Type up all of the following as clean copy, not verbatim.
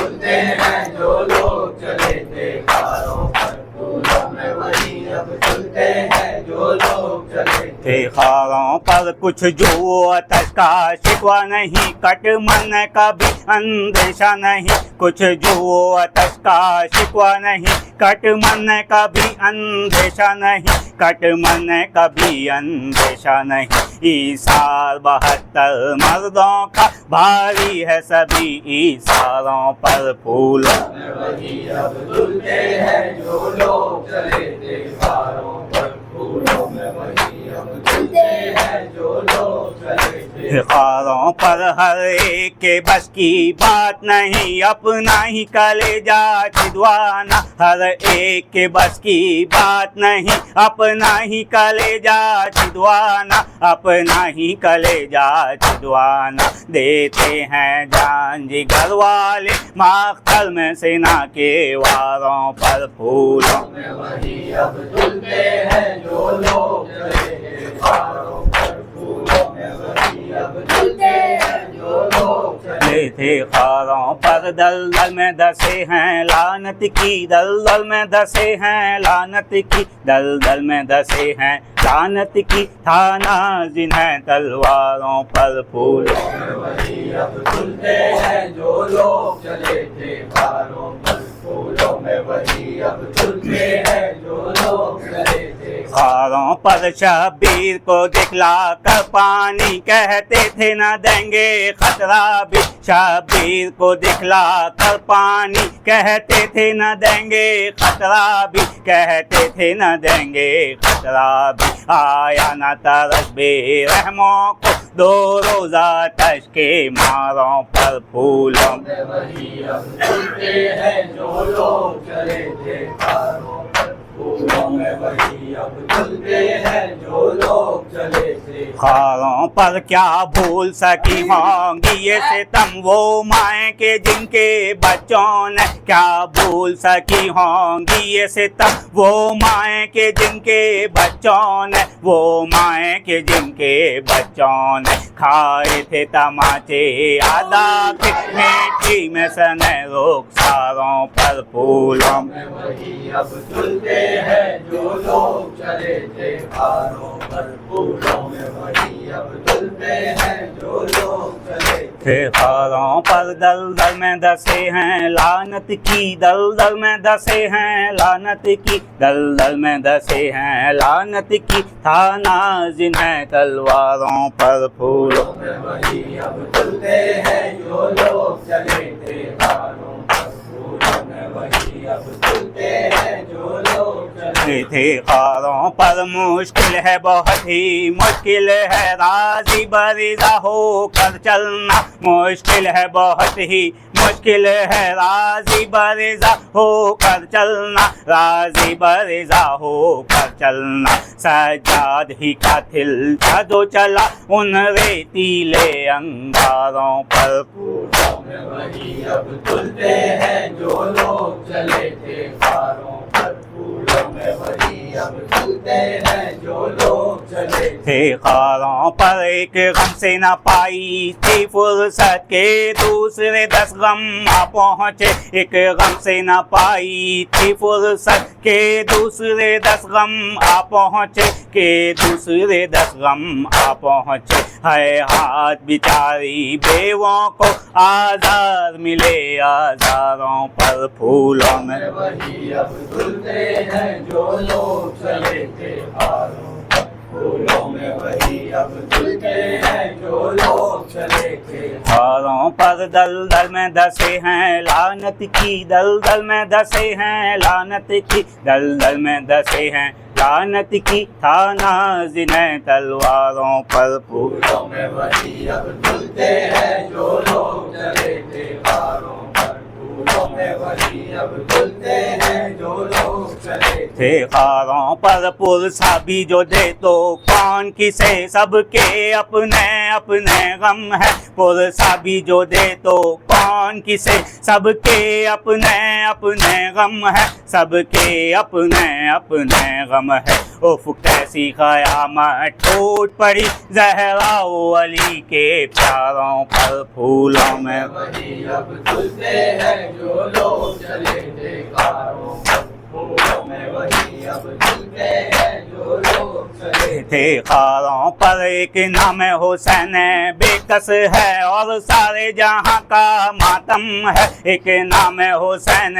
झूलते हैं जो लोग चले थे खारों पर, फूलों में वही अब झूलते हैं जो लोग चले थे खारों पर। कुछ जो आतश का शिकवा नहीं, कट मन का भी अंदेशा नहीं। कुछ जो आतश का शिकवा नहीं, कट मन का भी अंदेशा नहीं। कट मन का भी अंदेशा नहीं। ईसार 72 मर्दों का भारी है सभी ईसारों पर, फूलों में वही अब झूलते हैं जो लोग चले थे खारों पर, फूलों में वही अब झूलते हैं जो लोग चले थे खारों पर। हर एक के बस की बात नहीं, अपना ही कलेजा छिदवाना। हर एक के बस की बात नहीं, अपना ही कलेजा छिदवाना। अपना ही कलेजा छिदवाना। देते हैं जान जिगर वाले माख्तल में सेना के वारों पर, फूलों में वही अब झूलते हैं जो लोग चले थे खारों पर, फूलों में वही अब झूलते हैं जो लोग चले थे खारों पर। दलदल में धसे हैं लानत की, दलदल में धसे हैं लानत की, दलदल में धसे हैं लानत की। थाना जिन्हें तलवारों पर, फूलों में वही अब झूलते हैं जो लोग चले थे खारों पर, फूलों में वही अब झूलते हैं जो लोग चले थे खारों पर। शब्बीर को दिखला कर पानी कहते थे न देंगे खतरा भी। शब्बीर को दिखला कर पानी कहते थे न देंगे खतरा भी, कहते थे न देंगे खतरा भी। आया न तरस बेरहमों को दो रोजा तश के मारों पर, फूलों में वही अब झूलते हैं जो लोग चले थे खारों पर, फूलों में वही अब झूलते हैं जो लोग चले थे खारों पर। क्या भूल सकी होंगी ये सितम वो माएँ के जिनके बच्चों ने, क्या भूल सकी होंगी ये सितम वो माएँ के जिनके बच्चों ने, वो माएँ के जिनके बच्चों ने। खाए थे तमाचे आदा के मीठी में सने रुखसारों पर, फूलों में वही अब झूलते हैं जो लोग चले थे खारों पर, फूलों में वही अब झूलते हैं जो लोग चले थे खारों पर। दलदल में धसे हैं लानत की, दलदल में धसे हैं लानत की, दलदल में धसे हैं लानत की। थाना जिन्हें तलवारों पर, फूलों में वही अब झूलते हैं जो लोग चले थे खारों पर, फूलों में वही अब झूलते हैं जो लोग चले थे खारों पर। मुश्किल है बहुत ही मुश्किल है राजी बरीजा होकर चलना। मुश्किल है बहुत ही मुश्किल है राजी बरीजा होकर चलना, राजी बरीजा होकर चलना। सज्जाद ही कातिल था जो चला उन रेतीले अंगारों पर, फूलों में वही अब झूलते हैं जो लोग चले थे खारों पर, फूलों में वही अब झूलते हैं जो लोग चले थे खारों पर। एक गम से न पाई थी फुर्सत के दूसरे 10 गम आ पहुँचे। एक गम से न पाई थी फुर्सत के दूसरे 10 गम आ पहुँचे, के दूसरे 10 गम आ पहुँचे। है हाथ बिचारी बेवों को आज़ाद मिले आज़ारों पर, फूलों में वही अब झूलते हैं जो लोग चले थे खारों पर, फूलों में वही अब झूलते हैं जो लोग चले थे खारों पर। दलदल में धसे हैं लानत की, दलदल में धसे हैं लानत की, दलदल में धसे हैं लानत की। थाना जिन्हें तलवारों पर, फूलों में वही अब झूलते हैं जो लोग चले थे खारों पर, फूलों में वही अब झूलते हैं जो लोग चले थे खारों पर। पुरसा भी जो दे तो कौन किसे, सबके अपने अपने गम है। पुरसा भी जो दे तो कौन किसे, सबके अपने अपने गम है, सबके अपने अपने गम है। उफ कैसी क़यामत टूट पड़ी ज़हरा अली के प्यारों पर फूलों में वही अब खुलते हैं जो लोग चले थे कारों पर फूलों में वही अब खुलते हैं जो लोग चले थे खारों पर। एक नाम हुसैन बेकस है और सारे जहां का मातम है। एक नाम हुसैन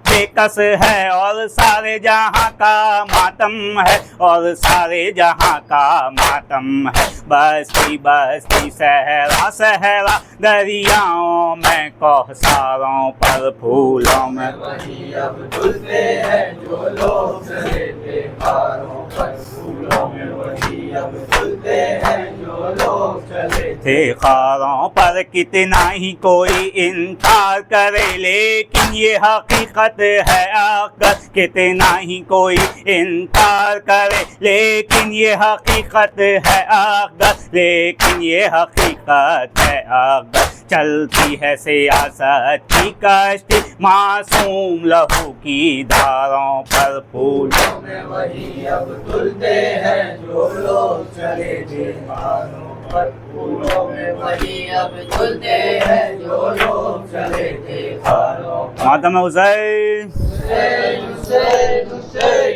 बेकस है और सारे जहां का मातम है, और सारे जहां का मातम है। बस्ती बस्ती सहरा सहरा दरियाओं में कौसारों पर फूलों में वही अब खुलते हैं जो लोग चले थे कारों पर फूलों में वही अब खुलते हैं जो लोग चले थे खारों पर। कितना ही कोई इनकार करे लेकिन ये हकीकत है अगर, कितना ही कोई इनकार करे लेकिन ये हकीकत है अगर, लेकिन ये हकीकत है अगर। चलती है सियासत की कश्ती मासूम लहू की धारों पर फूलों में वही अब खुलते हैं जो लोग चले थे कारों पर फूलों में वही अब खुलते हैं जो लोग चले थे कारों पर। मातम हुसैन। हुसैन हुसैन हुसैन